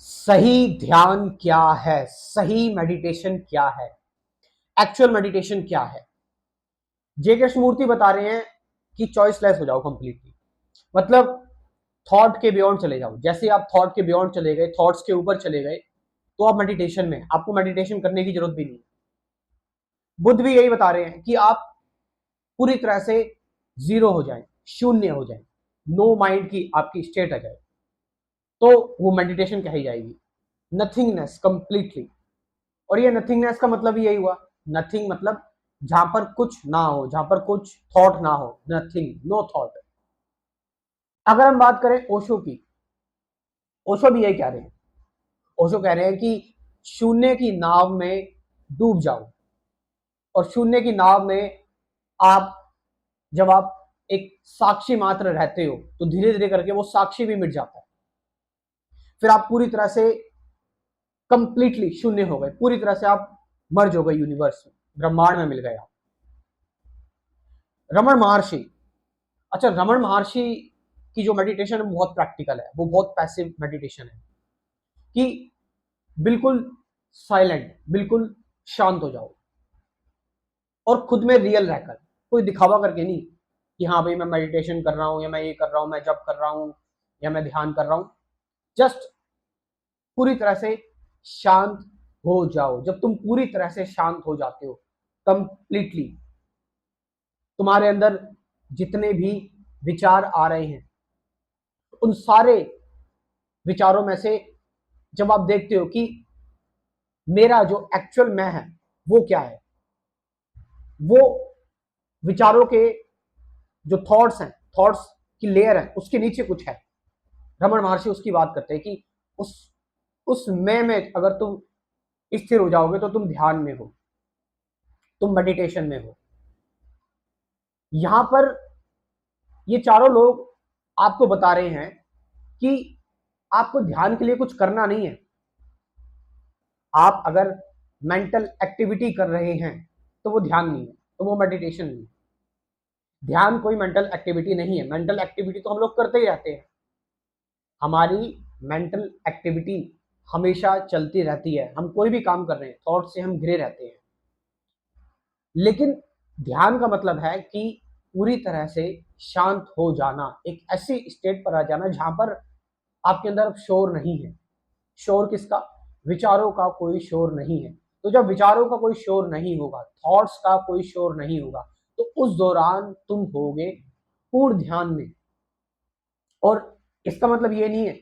सही ध्यान क्या है, सही मेडिटेशन क्या है, एक्चुअल मेडिटेशन क्या है। जे कृष्णमूर्ति बता रहे हैं कि चॉइसलेस हो जाओ कंप्लीटली, मतलब थॉट के बियॉन्ड चले जाओ। जैसे आप थॉट के बियॉन्ड चले गए, थॉट्स के ऊपर चले गए, तो आप मेडिटेशन में, आपको मेडिटेशन करने की जरूरत भी नहीं। बुद्ध भी यही बता रहे हैं कि आप पूरी तरह से जीरो हो जाए, शून्य हो जाए, नो माइंड की आपकी स्टेट आ जाए, तो वो मेडिटेशन कही जाएगी। Nothingness completely. और ये नथिंगनेस का मतलब यही हुआ, नथिंग मतलब जहां पर कुछ ना हो, जहां पर कुछ थॉट ना हो, नथिंग, नो थॉट। अगर हम बात करें ओशो की, ओशो भी यही कह रहे हैं। ओशो कह रहे हैं कि शून्य की नाव में डूब जाओ, और शून्य की नाव में आप, जब आप एक साक्षी मात्र रहते हो, तो धीरे धीरे करके वो साक्षी भी मिट जाता है। फिर आप पूरी तरह से कंप्लीटली शून्य हो गए, पूरी तरह से आप मर्ज हो गए यूनिवर्स में, ब्रह्मांड में मिल गए आप। रमन महर्षि, अच्छा रमन महर्षि की जो मेडिटेशन है बहुत प्रैक्टिकल है, वो बहुत पैसिव मेडिटेशन है कि बिल्कुल साइलेंट, बिल्कुल शांत हो जाओ, और खुद में रियल रहकर, कोई दिखावा करके नहीं कि हाँ भाई मैं मेडिटेशन कर रहा हूँ, या मैं ये कर रहा हूँ, मैं जप कर रहा हूँ, या मैं ध्यान कर रहा हूँ। जस्ट पूरी तरह से शांत हो जाओ। जब तुम पूरी तरह से शांत हो जाते हो कंप्लीटली, तुम्हारे अंदर जितने भी विचार आ रहे हैं, उन सारे विचारों में से जब आप देखते हो कि मेरा जो एक्चुअल मैं है वो क्या है, वो विचारों के जो थॉट्स हैं, थॉट्स की लेयर है, उसके नीचे कुछ है। रमन महर्षि उसकी बात करते हैं कि उस उस मैं में अगर तुम स्थिर हो जाओगे, तो तुम ध्यान में हो, तुम मेडिटेशन में हो। यहां पर ये चारों लोग आपको बता रहे हैं कि आपको ध्यान के लिए कुछ करना नहीं है। आप अगर मेंटल एक्टिविटी कर रहे हैं, तो वो ध्यान नहीं है, तो वो मेडिटेशन नहीं है। ध्यान कोई मेंटल एक्टिविटी नहीं है। मेंटल एक्टिविटी तो हम लोग करते ही रहते हैं, हमारी मेंटल एक्टिविटी हमेशा चलती रहती है। हम कोई भी काम कर रहे हैं, थॉट से हम घिरे रहते हैं। लेकिन ध्यान का मतलब है कि पूरी तरह से शांत हो जाना, एक ऐसी स्टेट पर आ जाना जहां पर आपके अंदर शोर नहीं है। शोर किसका? विचारों का कोई शोर नहीं है। तो जब विचारों का कोई शोर नहीं होगा, थॉट्स का कोई शोर नहीं होगा, तो उस दौरान तुम होगे पूर्ण ध्यान में। और इसका मतलब ये नहीं है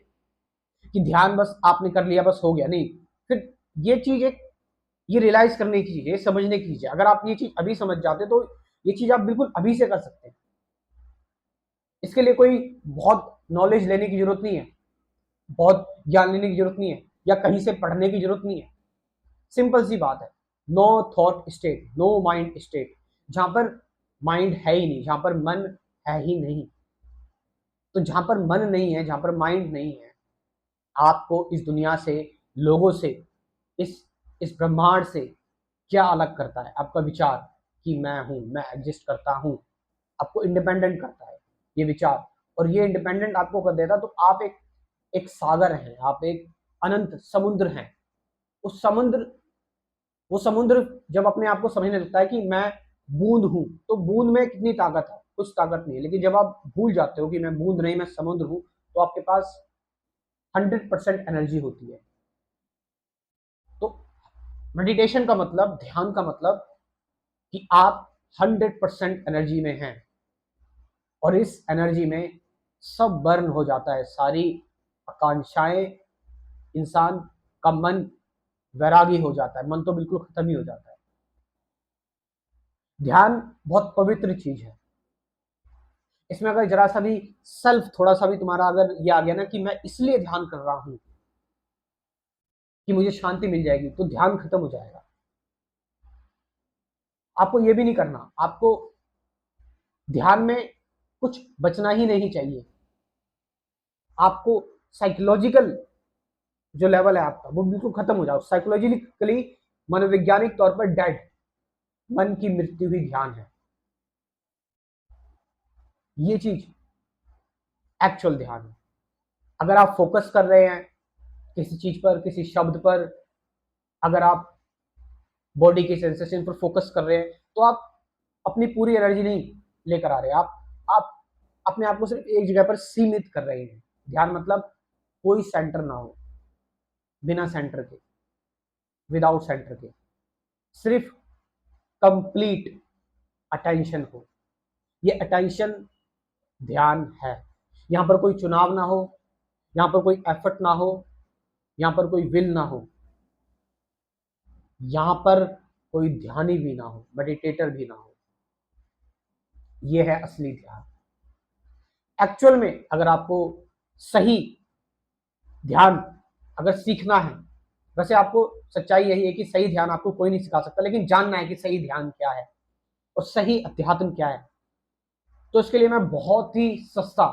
कि ध्यान बस आपने कर लिया बस हो गया, नहीं। फिर ये चीज एक, ये रियलाइज करने की चीज है, समझने की चीज है। अगर आप ये चीज अभी समझ जाते, तो ये चीज आप बिल्कुल अभी से कर सकते हैं। इसके लिए कोई बहुत नॉलेज लेने की जरूरत नहीं है, बहुत ज्ञान लेने की जरूरत नहीं है, या कहीं से पढ़ने की जरूरत नहीं है। सिंपल सी बात है, no thought state, no mind state, जहां पर माइंड है ही नहीं, जहां पर मन है ही नहीं। तो जहां पर मन नहीं है, जहां पर माइंड नहीं है, आपको इस दुनिया से, लोगों से, इस इस ब्रह्मांड से क्या अलग करता है? आपका विचार कि मैं हूं, मैं एग्जिस्ट करता हूं, आपको इंडिपेंडेंट करता है ये विचार। और ये इंडिपेंडेंट आपको कर देता, तो आप एक एक सागर हैं, आप एक अनंत समुद्र हैं। उस समुद्र वो समुद्र जब अपने आप को समझने लगता है कि मैं बूंद हूं, तो बूंद में कितनी ताकत है? कुछ ताकत नहीं है। लेकिन जब आप भूल जाते हो कि मैं बूंद नहीं, मैं समुद्र हूं, तो आपके पास 100% एनर्जी होती है। तो मेडिटेशन का मतलब, ध्यान का मतलब कि आप 100% एनर्जी में हैं, और इस एनर्जी में सब बर्न हो जाता है, सारी आकांक्षाएं, इंसान का मन वैरागी हो जाता है, मन तो बिल्कुल खत्म ही हो जाता है। ध्यान बहुत पवित्र चीज है। इसमें अगर जरा सा भी सेल्फ, थोड़ा सा भी तुम्हारा अगर ये आ गया ना कि मैं इसलिए ध्यान कर रहा हूं कि मुझे शांति मिल जाएगी, तो ध्यान खत्म हो जाएगा। आपको ये भी नहीं करना, आपको ध्यान में कुछ बचना ही नहीं चाहिए। आपको साइकोलॉजिकल जो लेवल है आपका, वो बिल्कुल खत्म हो जाओ। साइकोलॉजिकली, मनोवैज्ञानिक तौर पर डेड, मन की मृत्यु ही ध्यान है। ये चीज एक्चुअल ध्यान है। अगर आप फोकस कर रहे हैं, किसी चीज पर, किसी शब्द पर अगर आप बॉडी के सेंसेशन पर फोकस कर रहे हैं तो आप अपनी पूरी एनर्जी नहीं लेकर आ रहे, आप अपने आप को सिर्फ एक जगह पर सीमित कर रहे हैं। ध्यान मतलब कोई सेंटर ना हो, बिना सेंटर के, विदाउट सेंटर के, सिर्फ कंप्लीट अटेंशन हो। ये अटेंशन ध्यान है। यहां पर कोई चुनाव ना हो, यहां पर कोई एफर्ट ना हो, यहां पर कोई विल ना हो, यहां पर कोई ध्यानी भी ना हो, मेडिटेटर भी ना हो। ये है असली ध्यान। एक्चुअल में अगर आपको सही ध्यान अगर सीखना है, वैसे आपको सच्चाई यही है कि सही ध्यान आपको कोई नहीं सिखा सकता, लेकिन जानना है कि सही ध्यान क्या है और सही अध्यात्म क्या है। तो इसके लिए मैं बहुत ही सस्ता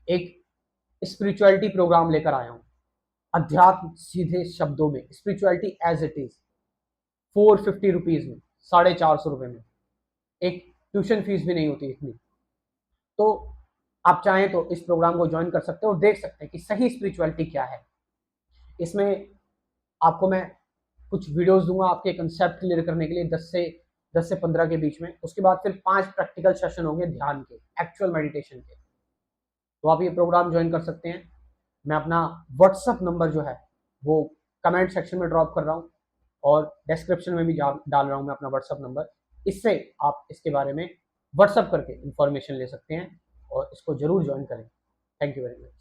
एक स्पिरिचुअलिटी प्रोग्राम लेकर आया हूं। अध्यात्म सीधे शब्दों में, spirituality as it is, 450 rupees में, 450 रुपए में। एक ट्यूशन फीस भी नहीं होती इतनी। तो आप चाहें तो इस प्रोग्राम को ज्वाइन कर सकते हो और देख सकते हैं कि सही स्पिरिचुअलिटी क्या है। इसमें आपको मैं कुछ वीडियोस दूंगा आपके कंसेप्ट क्लियर करने के लिए, 10 से 15 के बीच में। उसके बाद फिर 5 प्रैक्टिकल सेशन होंगे ध्यान के, एक्चुअल मेडिटेशन के। तो आप ये प्रोग्राम ज्वाइन कर सकते हैं। मैं अपना व्हाट्सअप नंबर जो है वो कमेंट सेक्शन में ड्रॉप कर रहा हूँ और डिस्क्रिप्शन में भी डाल रहा हूँ मैं अपना व्हाट्सअप नंबर। इससे आप इसके बारे में व्हाट्सअप करके इंफॉर्मेशन ले सकते हैं और इसको जरूर ज्वाइन करें। Thank you very much.